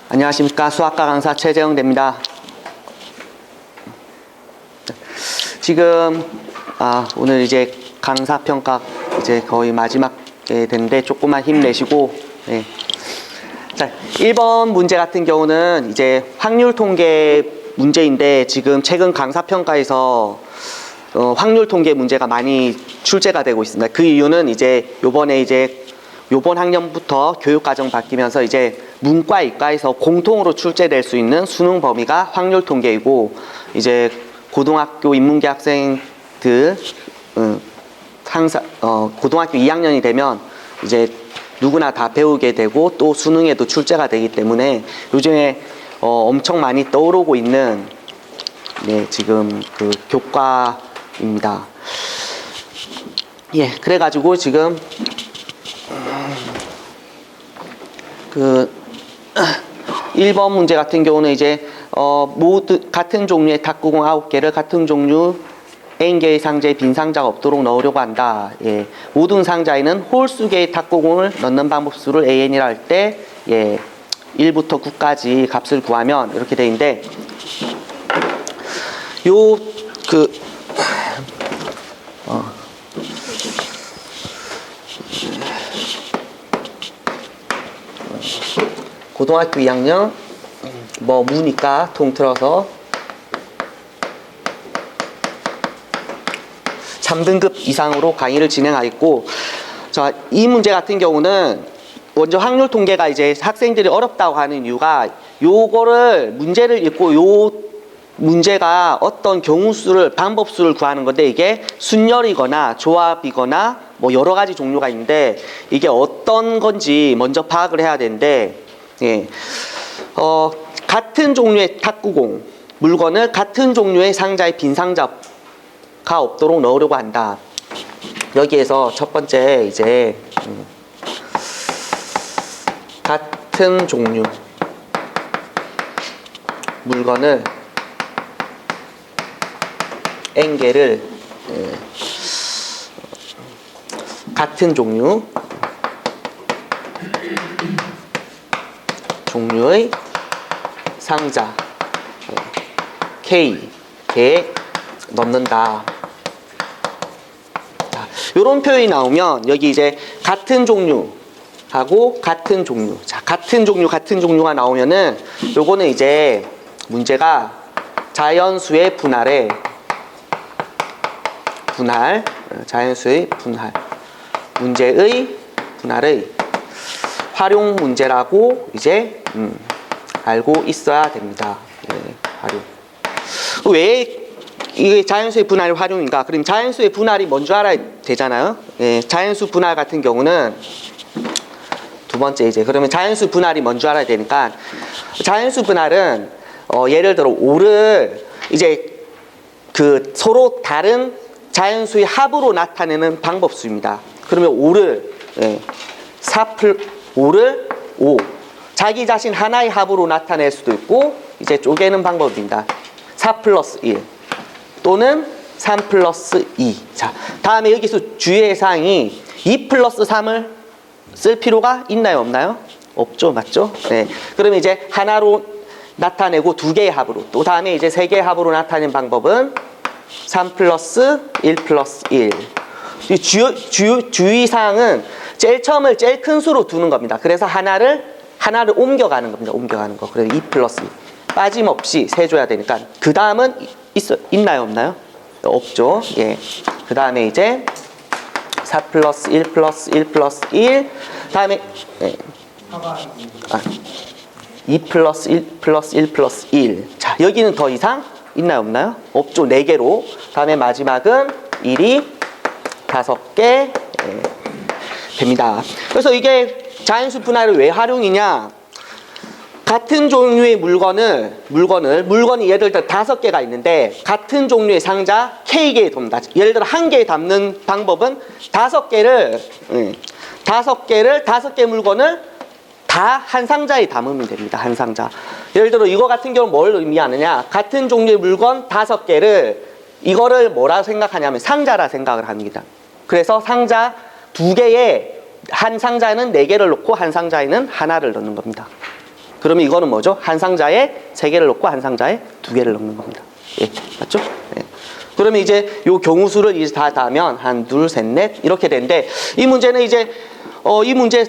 안녕하십니까. 수학과 강사 최재영대입니다. 지금 오늘 이제 강사 평가 이제 거의 마지막에 됐는데 조금만 힘내시고, 네. 자, 1번 문제 같은 경우는 이제 확률 통계 문제인데 지금 최근 강사 평가에서 확률 통계 문제가 많이 출제가 되고 있습니다. 그 이유는 이제 요번 학년부터 교육과정 바뀌면서 이제 문과, 이과에서 공통으로 출제될 수 있는 수능 범위가 확률 통계이고, 이제 고등학교 인문계 학생들 고등학교 2학년이 되면 이제 누구나 다 배우게 되고 또 수능에도 출제가 되기 때문에 요즘에 엄청 많이 떠오르고 있는 지금 그 교과입니다. 예, 그래가지고 지금 그 1번 문제 같은 경우는 이제 모두 같은 종류의 탁구공 9개를 같은 종류 N개의 상자에 빈 상자가 없도록 넣으려고 한다. 예. 모든 상자에는 홀수 개의 탁구공을 넣는 방법 수를 AN이라 할 때 1부터 9까지 값을 구하면 이렇게 돼 있는데, 고등학교 2학년 무니까 통틀어서 3등급 이상으로 강의를 진행하였고, 자, 이 문제 같은 경우는 먼저 확률 통계가 이제 학생들이 어렵다고 하는 이유가 요거를 문제를 읽고 요 문제가 어떤 경우수를 방법수를 구하는 건데, 이게 순열이거나 조합이거나 뭐 여러 가지 종류가 있는데 이게 어떤 건지 먼저 파악을 해야 되는데, 같은 종류의 탁구공 물건을 같은 종류의 상자에 빈 상자가 없도록 넣으려고 한다. 여기에서 첫 번째 이제 같은 종류 물건을 N개를 같은 종류의 상자 K개에 넣는다. 이런 표현이 나오면 여기 이제 같은 종류하고 같은 종류, 자, 같은 종류가 나오면은 요거는 이제 문제가 자연수의 자연수의 분할 문제의 분할의 활용 문제라고 이제 알고 있어야 됩니다. 활용. 왜 이게 자연수의 분할이 활용인가? 그럼 자연수의 분할이 뭔 줄 알아야 되잖아요. 자연수 분할 같은 경우는 두 번째 이제 그러면 자연수 분할이 뭔 줄 알아야 되니까, 자연수 분할은 예를 들어 5를 이제 그 서로 다른 자연수의 합으로 나타내는 방법수입니다. 그러면 5를 5를 5 자기 자신 하나의 합으로 나타낼 수도 있고, 이제 쪼개는 방법입니다. 4 플러스 1 또는 3 플러스 2. 자, 다음에 여기서 주의의 사항이 2 플러스 3을 쓸 필요가 있나요, 없나요? 없죠, 맞죠? 네. 그러면 이제 하나로 나타내고 2개의 합으로, 또 다음에 이제 3개의 합으로 나타내는 방법은 3 플러스 1 플러스 1. 주의사항은 제일 처음을 제일 큰 수로 두는 겁니다. 그래서 하나를 옮겨가는 겁니다. 옮겨가는 거. 그래서 2 플러스 2. 빠짐없이 세줘야 되니까. 그 다음은 있나요, 없나요? 없죠. 예. 그 다음에 이제 4 플러스 1 플러스 1 플러스 1. 다음에 2 플러스 1 플러스 1 플러스 1. 자, 여기는 더 이상 있나요, 없나요? 없죠. 4개로. 다음에 마지막은 1이 5개 됩니다. 그래서 이게 자연수 분할을 왜 활용이냐? 같은 종류의 물건이 예를 들어 5개가 있는데 같은 종류의 상자 K개에 돕니다. 예를 들어 1개에 담는 방법은 5개 물건을 다 한 상자에 담으면 됩니다. 한 상자. 예를 들어 이거 같은 경우는 뭘 의미하느냐? 같은 종류의 물건 5개를 이거를 뭐라 생각하냐면 상자라 생각을 합니다. 그래서 상자 2개에 한 상자에는 4개를 넣고 한 상자에는 하나를 넣는 겁니다. 그러면 이거는 뭐죠? 한 상자에 3개를 넣고 한 상자에 2개를 넣는 겁니다. 예, 맞죠? 예. 그러면 이제 요 경우수를 이제 다 더하면 1, 2, 3, 4 이렇게 되는데 이 문제는 이제 이 문제에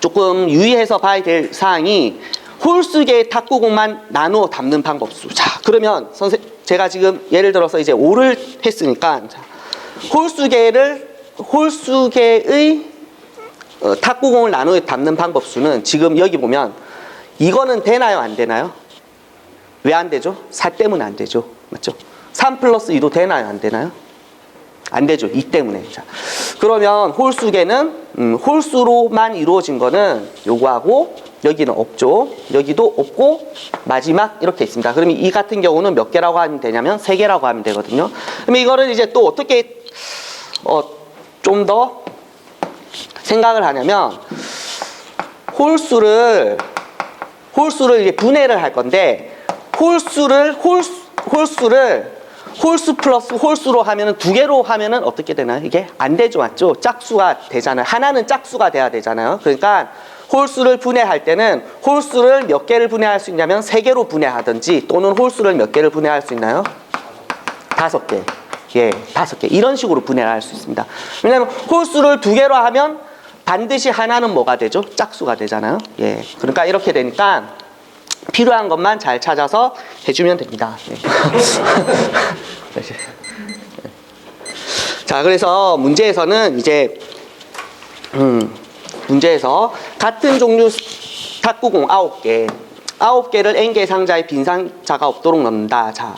조금 유의해서 봐야 될 사항이 홀수개의 탁구공만 나누어 담는 방법수. 자, 그러면 제가 지금 예를 들어서 이제 5를 했으니까 홀수개의 탁구공을 나누어 담는 방법수는 지금 여기 보면 이거는 되나요? 안 되나요? 왜 안 되죠? 4 때문에 안 되죠. 맞죠? 3 플러스 2도 되나요? 안 되나요? 안 되죠. 2 때문에. 자, 그러면 홀수개는 홀수로만 이루어진 거는 요거하고 여기는 없죠. 여기도 없고 마지막 이렇게 있습니다. 그러면 이 같은 경우는 몇 개라고 하면 되냐면 3개라고 하면 되거든요. 그러면 이거를 이제 또 어떻게 좀 더 생각을 하냐면 홀수를 이제 분해를 할 건데 홀수 플러스 홀수로 하면은 2개로 하면은 어떻게 되나요? 이게 안 되죠, 맞죠? 짝수가 되잖아요. 하나는 짝수가 돼야 되잖아요. 그러니까 홀수를 분해할 때는 홀수를 몇 개를 분해할 수 있냐면 3개로 분해하든지 또는 홀수를 몇 개를 분해할 수 있나요? 5개. 예, 5개. 이런 식으로 분해를 할 수 있습니다. 왜냐하면 홀수를 2개로 하면 반드시 하나는 뭐가 되죠? 짝수가 되잖아요. 예, 그러니까 이렇게 되니까 필요한 것만 잘 찾아서 해주면 됩니다. 네. 자, 그래서 문제에서는 이제 문제에서 같은 종류 탁구공 9개를 n개의 상자에 빈 상자가 없도록 넣는다. 자,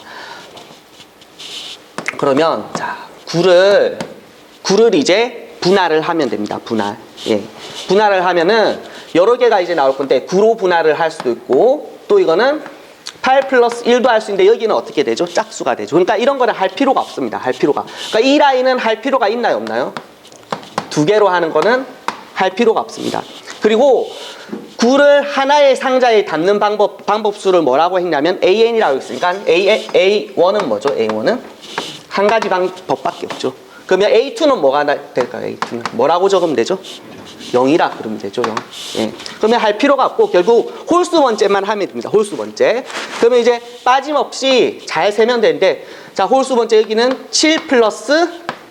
그러면 자, 9를 이제 분할을 하면 됩니다. 분할. 예. 분할을 하면은 여러 개가 이제 나올 건데 9로 분할을 할 수도 있고 또 이거는 8 플러스 1도 할 수 있는데 여기는 어떻게 되죠? 짝수가 되죠. 그러니까 이런 거는 할 필요가 없습니다. 할 필요가. 그러니까 이 라인은 할 필요가 있나요? 없나요? 2개로 하는 거는 할 필요가 없습니다. 그리고 9를 하나의 상자에 담는 방법수를 뭐라고 했냐면 AN이라고 했으니까 A1은 뭐죠? A1은 한 가지 방법밖에 없죠. 그러면 A2는 뭐가 될까요? A2는 뭐라고 적으면 되죠? 0이라 그러면 되죠. 0. 예. 그러면 할 필요가 없고 결국 홀수 번째만 하면 됩니다. 홀수 번째. 그러면 이제 빠짐없이 잘 세면 되는데 자, 홀수 번째 여기는 7 플러스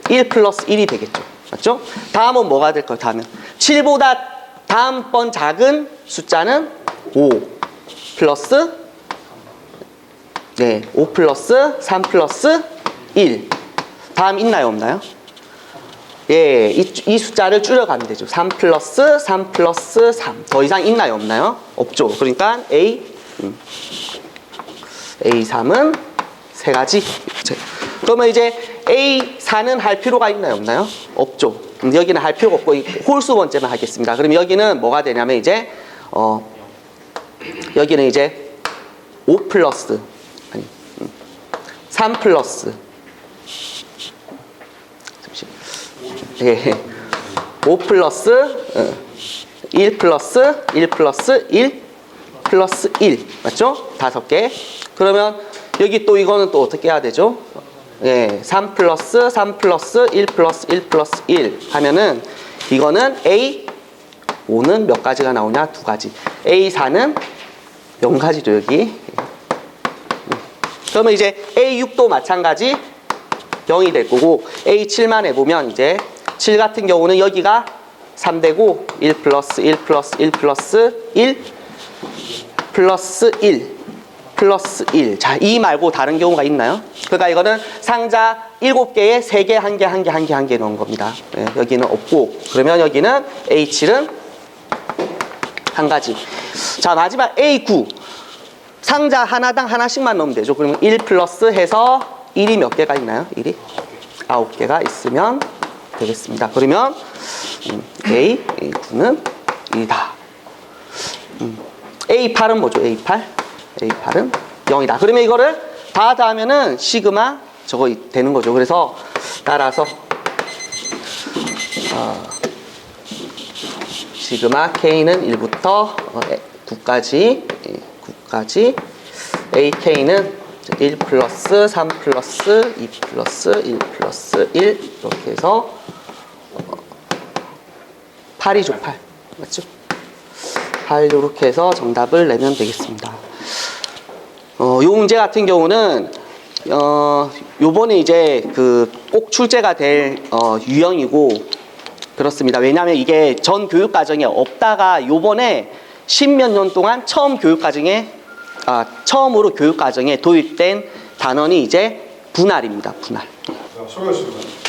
1 플러스 1이 되겠죠. 맞죠? 다음은 뭐가 될까요? 다음은 7보다 다음번 작은 숫자는 5 플러스 5 플러스 3 플러스 1. 다음 있나요? 없나요? 예, 이 숫자를 줄여가면 되죠. 3 플러스 3 플러스 3. 더 이상 있나요? 없나요? 없죠. 그러니까 A3은 3가지. 그러면 이제 A4는 할 필요가 있나요? 없나요? 없죠. 여기는 할 필요가 없고 홀수 번째만 하겠습니다. 그럼 여기는 뭐가 되냐면 이제 여기는 이제 5 플러스 3 플러스 5 플러스 1 플러스 1 플러스 1 플러스 1 맞죠? 5개. 그러면 여기 또 이거는 또 어떻게 해야 되죠? 3 플러스 3 플러스 1 플러스 1 플러스 1 하면은 이거는 A5는 몇 가지가 나오냐? 2가지. A4는 0가지죠 여기. 그러면 이제 A6도 마찬가지 0이 될 거고 A7만 해보면 이제 7 같은 경우는 여기가 3되고 1 플러스 1 플러스 1 플러스 1 플러스 1 플러스 1. 자, 이 말고 다른 경우가 있나요? 그러니까 이거는 상자 7개에 3개, 1개, 1개, 1개, 1개 넣은 겁니다. 네, 여기는 없고 그러면 여기는 A7은 한 가지. 자, 마지막 A9. 상자 하나당 하나씩만 넣으면 되죠. 그러면 1 플러스 해서 1이 몇 개가 있나요? 1이 9개가 있으면 되겠습니다. 그러면 A9는 1이다. A8은 뭐죠? A8은 0이다. 그러면 이거를 다 더하면은 시그마 저거 되는 거죠. 그래서 따라서 시그마 K는 1부터 9까지 AK는 1 플러스 3 플러스 2 플러스 1 플러스 1 이렇게 해서 8이죠. 8 맞죠? 8 이렇게 해서 정답을 내면 되겠습니다. 요 문제 같은 경우는 요번에 이제 꼭 출제가 될 유형이고 그렇습니다. 왜냐하면 이게 전 교육과정에 없다가 요번에 10몇 년 동안 처음으로 교육과정에 도입된 단원이 이제 분할입니다. 분할. 수고하셨습니다.